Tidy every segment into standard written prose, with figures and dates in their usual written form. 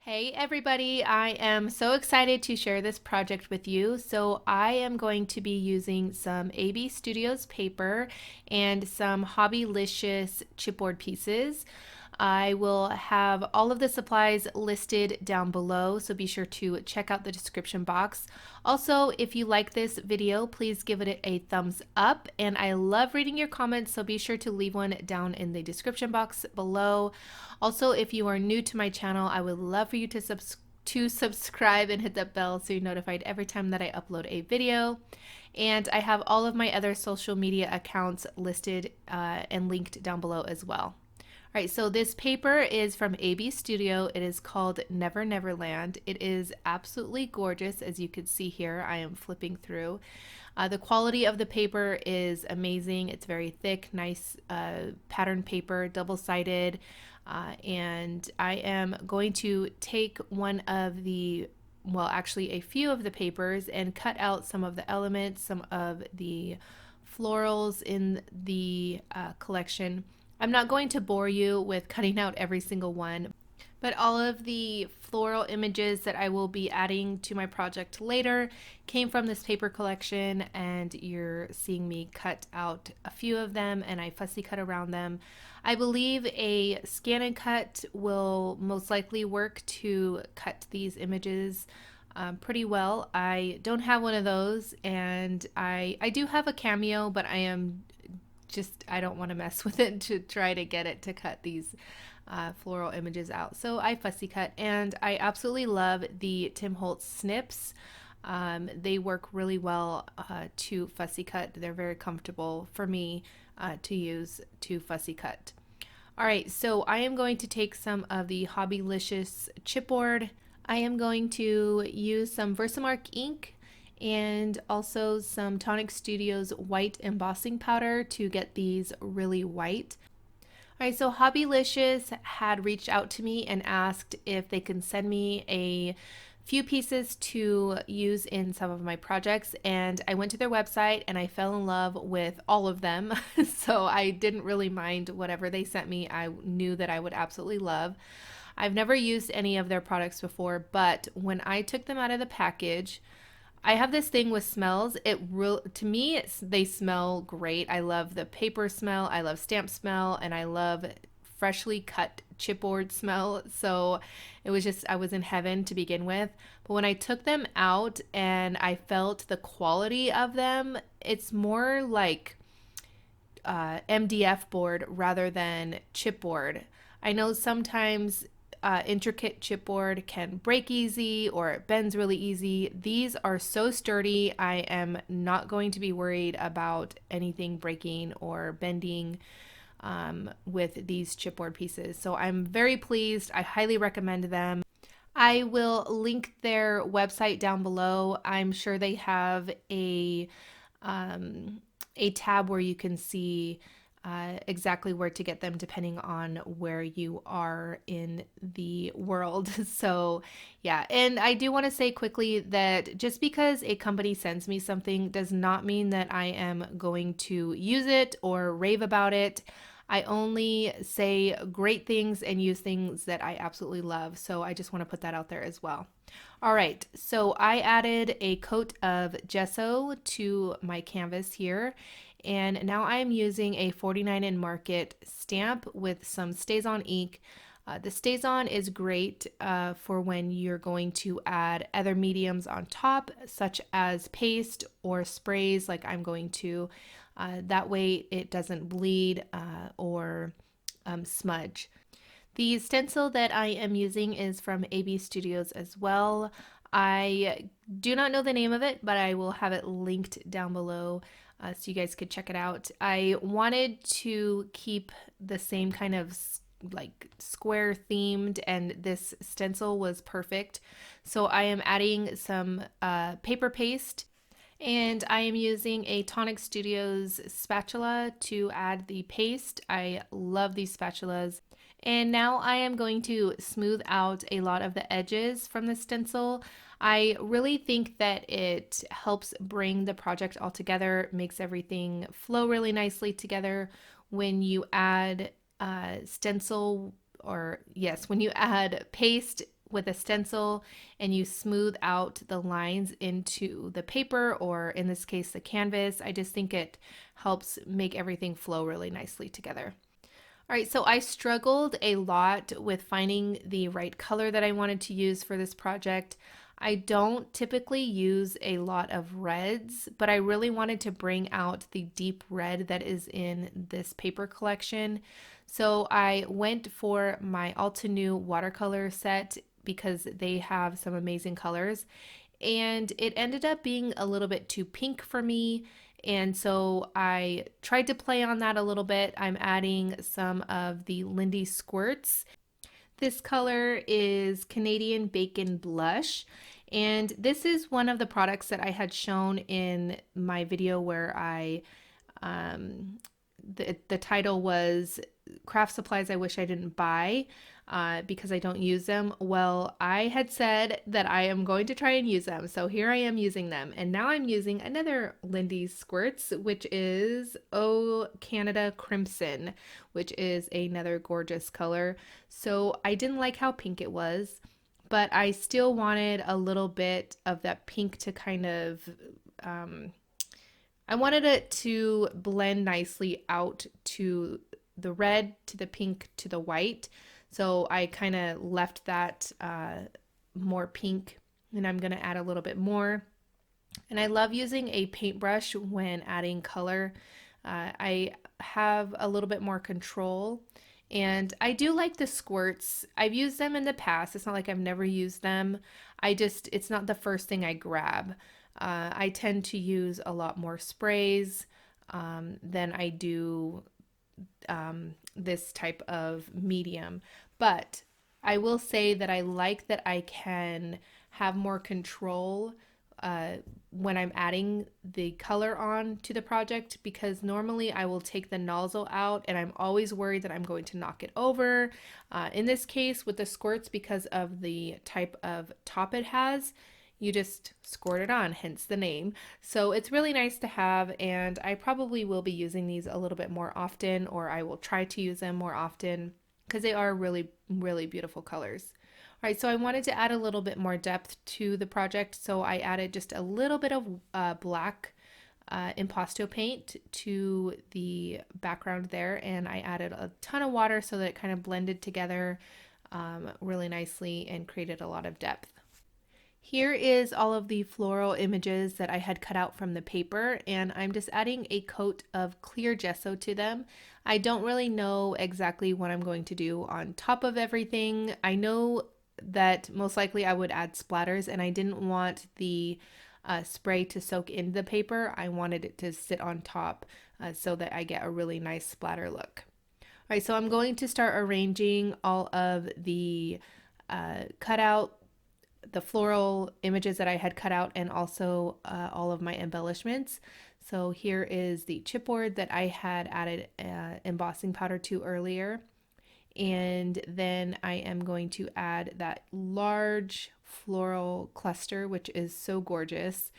Hey everybody, I am so excited to share this project with you. So I am going to be using some AB Studios paper and some Hobbylicious chipboard pieces. I will have all of the supplies listed down below, so be sure to check out the description box. Also, if you like this video, please give it a thumbs up, and I love reading your comments, so be sure to leave one down in the description box below. Also, if you are new to my channel, I would love for you to subscribe and hit that bell so you're notified every time that I upload a video. And I have all of my other social media accounts listed and linked down below as well. All right, so this paper is from AB Studio. It is called Never Neverland. It is absolutely gorgeous, as you can see here. I am flipping through. The quality of the paper is amazing. It's very thick, nice pattern paper, double-sided. And I am going to take one of the, well, actually a few of the papers and cut out some of the elements, some of the florals in the collection. I'm not going to bore you with cutting out every single one, but all of the floral images that I will be adding to my project later came from this paper collection, and you're seeing me cut out a few of them and I fussy cut around them. I believe a scan and cut will most likely work to cut these images pretty well. I don't have one of those, and I do have a Cameo, but I don't want to mess with it to try to get it to cut these floral images out. So I fussy cut, and I absolutely love the Tim Holtz snips. They work really well to fussy cut. They're very comfortable for me to use to fussy cut. All right, so I am going to take some of the Hobbylicious chipboard. I am going to use some Versamark ink and also some Tonic Studios white embossing powder to get these really white. All right, so Hobbylicious had reached out to me and asked if they can send me a few pieces to use in some of my projects, and I went to their website and I fell in love with all of them. So I didn't really mind whatever they sent me. I knew that I would absolutely love. I've never used any of their products before, but when I took them out of the package, I have this thing with smells. To me, they smell great. I love the paper smell. I love stamp smell, and I love freshly cut chipboard smell. So it was just, I was in heaven to begin with. But when I took them out and I felt the quality of them, it's more like MDF board rather than chipboard. I know sometimes intricate chipboard can break easy or it bends really easy. These are so sturdy. I am not going to be worried about anything breaking or bending with these chipboard pieces. So I'm very pleased. I highly recommend them. I will link their website down below. I'm sure they have a tab where you can see exactly where to get them depending on where you are in the world. So yeah, and I do want to say quickly that just because a company sends me something does not mean that I am going to use it or rave about it. I only say great things and use things that I absolutely love. So I just want to put that out there as well. All right, so I added a coat of gesso to my canvas here, and now I am using a 49 in Market stamp with some StazOn ink. The StazOn is great for when you're going to add other mediums on top, such as paste or sprays like I'm going to. That way it doesn't bleed or smudge. The stencil that I am using is from AB Studios as well. I do not know the name of it, but I will have it linked down below so you guys could check it out. I wanted to keep the same kind of like square themed, and this stencil was perfect. So I am adding some paper paste, and I am using a Tonic Studios spatula to add the paste. I love these spatulas. And now I am going to smooth out a lot of the edges from the stencil. I really think that it helps bring the project all together, makes everything flow really nicely together when you add stencil, or yes, when you add paste with a stencil and you smooth out the lines into the paper, or in this case, the canvas. I just think it helps make everything flow really nicely together. All right, so I struggled a lot with finding the right color that I wanted to use for this project. I don't typically use a lot of reds, but I really wanted to bring out the deep red that is in this paper collection. So I went for my Altenew watercolor set because they have some amazing colors. And it ended up being a little bit too pink for me. And so I tried to play on that a little bit. I'm adding some of the Lindy Squirts. This color is Canadian Bacon Blush. And this is one of the products that I had shown in my video where the title was Craft Supplies I Wish I Didn't Buy because I don't use them. Well, I had said that I am going to try and use them. So here I am using them. And now I'm using another Lindy Squirts, which is Oh Canada Crimson, which is another gorgeous color. So I didn't like how pink it was, but I still wanted a little bit of that pink to kind of I wanted it to blend nicely out to the red, to the pink, to the white. So I kind of left that more pink, and I'm going to add a little bit more. And I love using a paintbrush when adding color. I have a little bit more control. And I do like the squirts. I've used them in the past. It's not like I've never used them. It's not the first thing I grab. I tend to use a lot more sprays than I do this type of medium. But I will say that I like that I can have more control when I'm adding the color on to the project, because normally I will take the nozzle out and I'm always worried that I'm going to knock it over. In this case with the squirts, because of the type of top it has, you just squirt it on, hence the name. So it's really nice to have, and I probably will be using these a little bit more often, or I will try to use them more often because they are really, really beautiful colors. All right, so I wanted to add a little bit more depth to the project, so I added just a little bit of black impasto paint to the background there, and I added a ton of water so that it kind of blended together really nicely and created a lot of depth. Here is all of the floral images that I had cut out from the paper, and I'm just adding a coat of clear gesso to them. I don't really know exactly what I'm going to do on top of everything. I know that most likely I would add splatters, and I didn't want the spray to soak into the paper. I wanted it to sit on top so that I get a really nice splatter look. All right, so I'm going to start arranging all of the the floral images that I had cut out, and also all of my embellishments. So here is the chipboard that I had added embossing powder to earlier. And then I am going to add that large floral cluster, which is so gorgeous.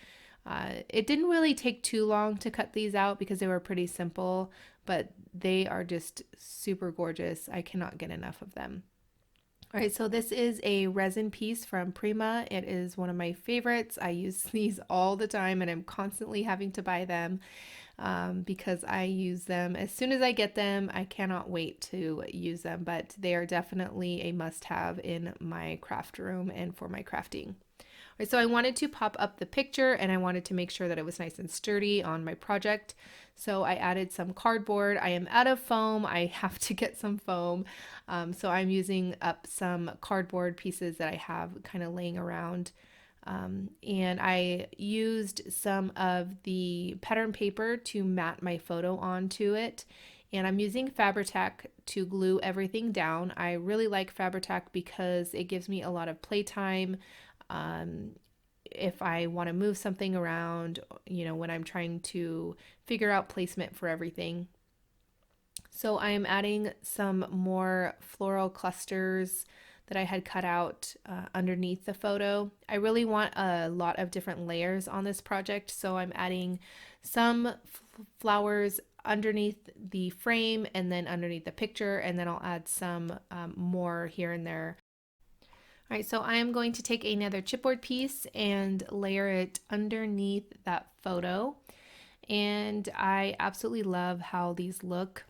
It didn't really take too long to cut these out because they were pretty simple, but they are just super gorgeous. I cannot get enough of them. All right, so this is a resin piece from Prima. It is one of my favorites. I use these all the time and I'm constantly having to buy them because I use them as soon as I get them. I cannot wait to use them, but they are definitely a must-have in my craft room and for my crafting. All right, so I wanted to pop up the picture and I wanted to make sure that it was nice and sturdy on my project. So I added some cardboard. I am out of foam. I have to get some foam. So I'm using up some cardboard pieces that I have kind of laying around. And I used some of the pattern paper to mat my photo onto it. And I'm using Fabri-Tac to glue everything down. I really like Fabri-Tac because it gives me a lot of playtime. If I want to move something around, when I'm trying to figure out placement for everything. So I'm adding some more floral clusters that I had cut out underneath the photo. I really want a lot of different layers on this project, so I'm adding some flowers underneath the frame and then underneath the picture, and then I'll add some more here and there. All right, so I am going to take another chipboard piece and layer it underneath that photo. And I absolutely love how these look.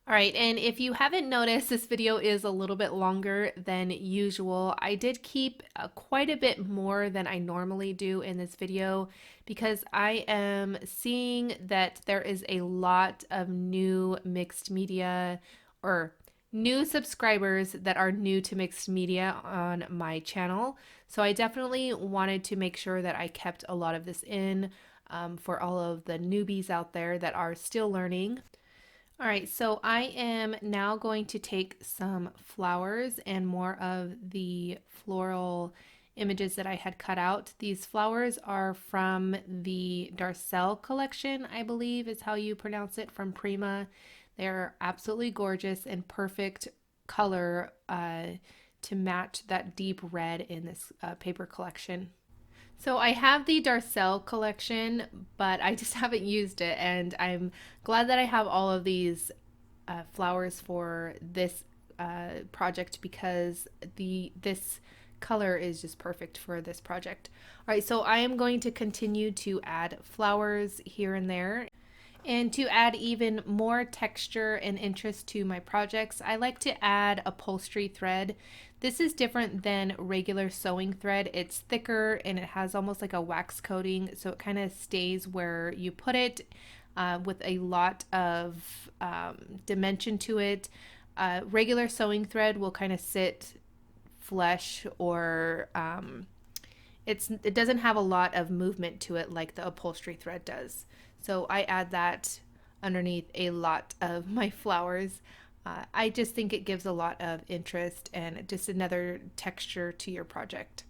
All right, and if you haven't noticed, this video is a little bit longer than usual. I did keep quite a bit more than I normally do in this video because I am seeing that there is a lot of new mixed media or new subscribers that are new to mixed media on my channel. So I definitely wanted to make sure that I kept a lot of this in for all of the newbies out there that are still learning. All right, so I am now going to take some flowers and more of the floral images that I had cut out. These flowers are from the Darcelle collection, I believe is how you pronounce it, from Prima. They're absolutely gorgeous and perfect color to match that deep red in this paper collection. So I have the Darcelle collection, but I just haven't used it, and I'm glad that I have all of these flowers for this project because this color is just perfect for this project. All right, so I am going to continue to add flowers here and there. And to add even more texture and interest to my projects, I like to add upholstery thread. This is different than regular sewing thread. It's thicker and it has almost like a wax coating, so it kind of stays where you put it with a lot of dimension to it. Regular sewing thread will kind of sit flush or it doesn't have a lot of movement to it like the upholstery thread does. So I add that underneath a lot of my flowers. I just think it gives a lot of interest and just another texture to your project.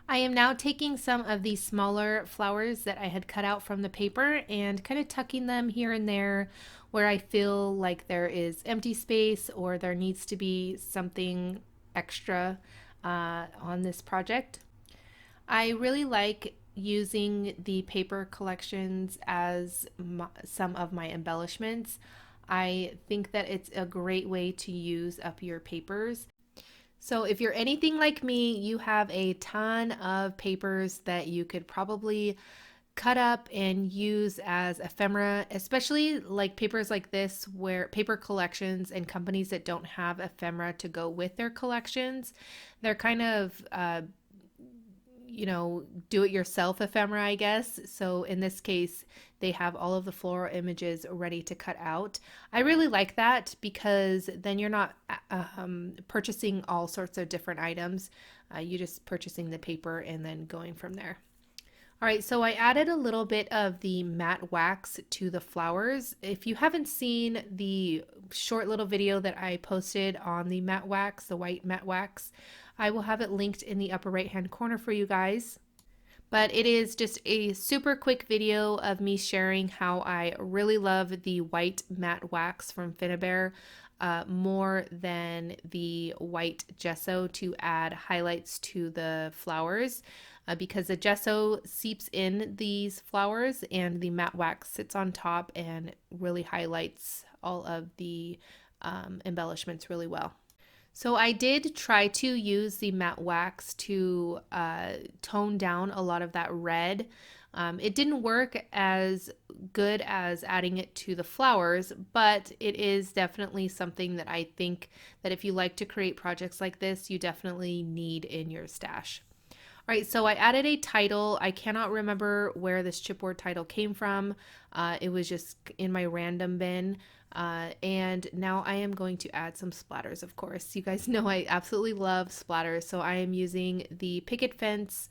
I am now taking some of these smaller flowers that I had cut out from the paper and kind of tucking them here and there where I feel like there is empty space or there needs to be something extra on this project. I really like using the paper collections as some of my embellishments. I think that it's a great way to use up your papers. So if you're anything like me, you have a ton of papers that you could probably cut up and use as ephemera, especially like papers like this where paper collections and companies that don't have ephemera to go with their collections, they're kind of do it yourself ephemera, I guess. So in this case, they have all of the floral images ready to cut out. I really like that because then you're not purchasing all sorts of different items. You're just purchasing the paper and then going from there. All right, so I added a little bit of the matte wax to the flowers. If you haven't seen the short little video that I posted on the matte wax, the white matte wax, I will have it linked in the upper right hand corner for you guys. But it is just a super quick video of me sharing how I really love the white matte wax from Finnabair more than the white gesso to add highlights to the flowers. Because the gesso seeps in these flowers and the matte wax sits on top and really highlights all of the embellishments really well. So I did try to use the matte wax to tone down a lot of that red. It didn't work as good as adding it to the flowers, but it is definitely something that I think that if you like to create projects like this, you definitely need in your stash. All right, so I added a title. I cannot remember where this chipboard title came from. It was just in my random bin. And now I am going to add some splatters, of course. You guys know I absolutely love splatters, so I am using the Picket Fence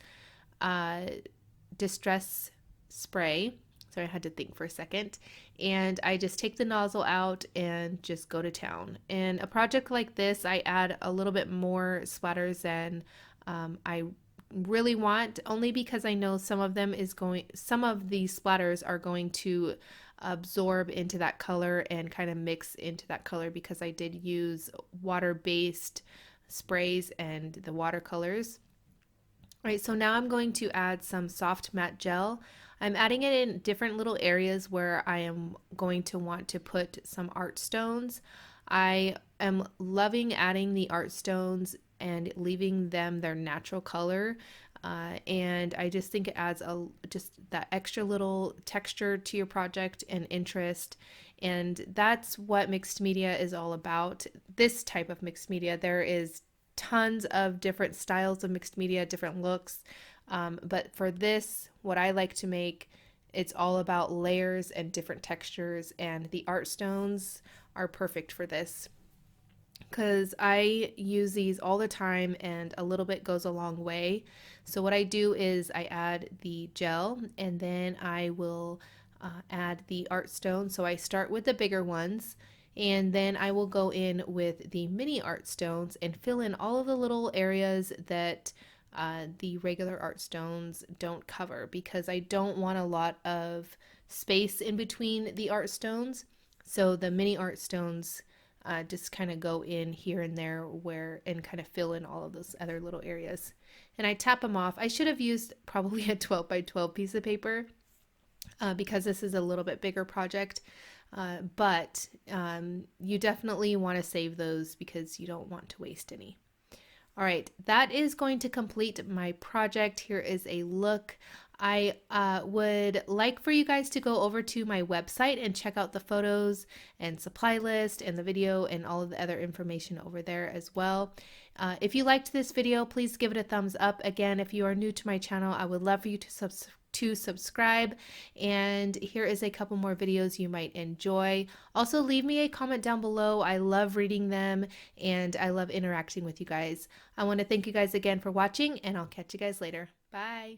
Distress Spray. Sorry, I had to think for a second. And I just take the nozzle out and just go to town. In a project like this, I add a little bit more splatters than I really want, only because I know some of these splatters are going to absorb into that color and kind of mix into that color because I did use water-based sprays and the watercolors. All right, so now I'm going to add some soft matte gel. I'm adding it in different little areas where I am going to want to put some art stones. I am loving adding the art stones and leaving them their natural color. And I just think it adds just that extra little texture to your project and interest. And that's what mixed media is all about. This type of mixed media, there is tons of different styles of mixed media, different looks. But for this, what I like to make, it's all about layers and different textures, and the art stones are perfect for this because I use these all the time and a little bit goes a long way. So what I do is I add the gel and then I will add the art stone. So I start with the bigger ones and then I will go in with the mini art stones and fill in all of the little areas that the regular art stones don't cover, because I don't want a lot of space in between the art stones. So the mini art stones just kind of go in here and there where and kind of fill in all of those other little areas. And I tap them off. I should have used probably a 12 by 12 piece of paper because this is a little bit bigger project. But you definitely want to save those because you don't want to waste any. All right, that is going to complete my project. Here is a look. I would like for you guys to go over to my website and check out the photos and supply list and the video and all of the other information over there as well. If you liked this video, please give it a thumbs up. Again, if you are new to my channel, I would love for you to subscribe, and here is a couple more videos you might enjoy. Also, leave me a comment down below. I love reading them and I love interacting with you guys. I want to thank you guys again for watching, and I'll catch you guys later. Bye.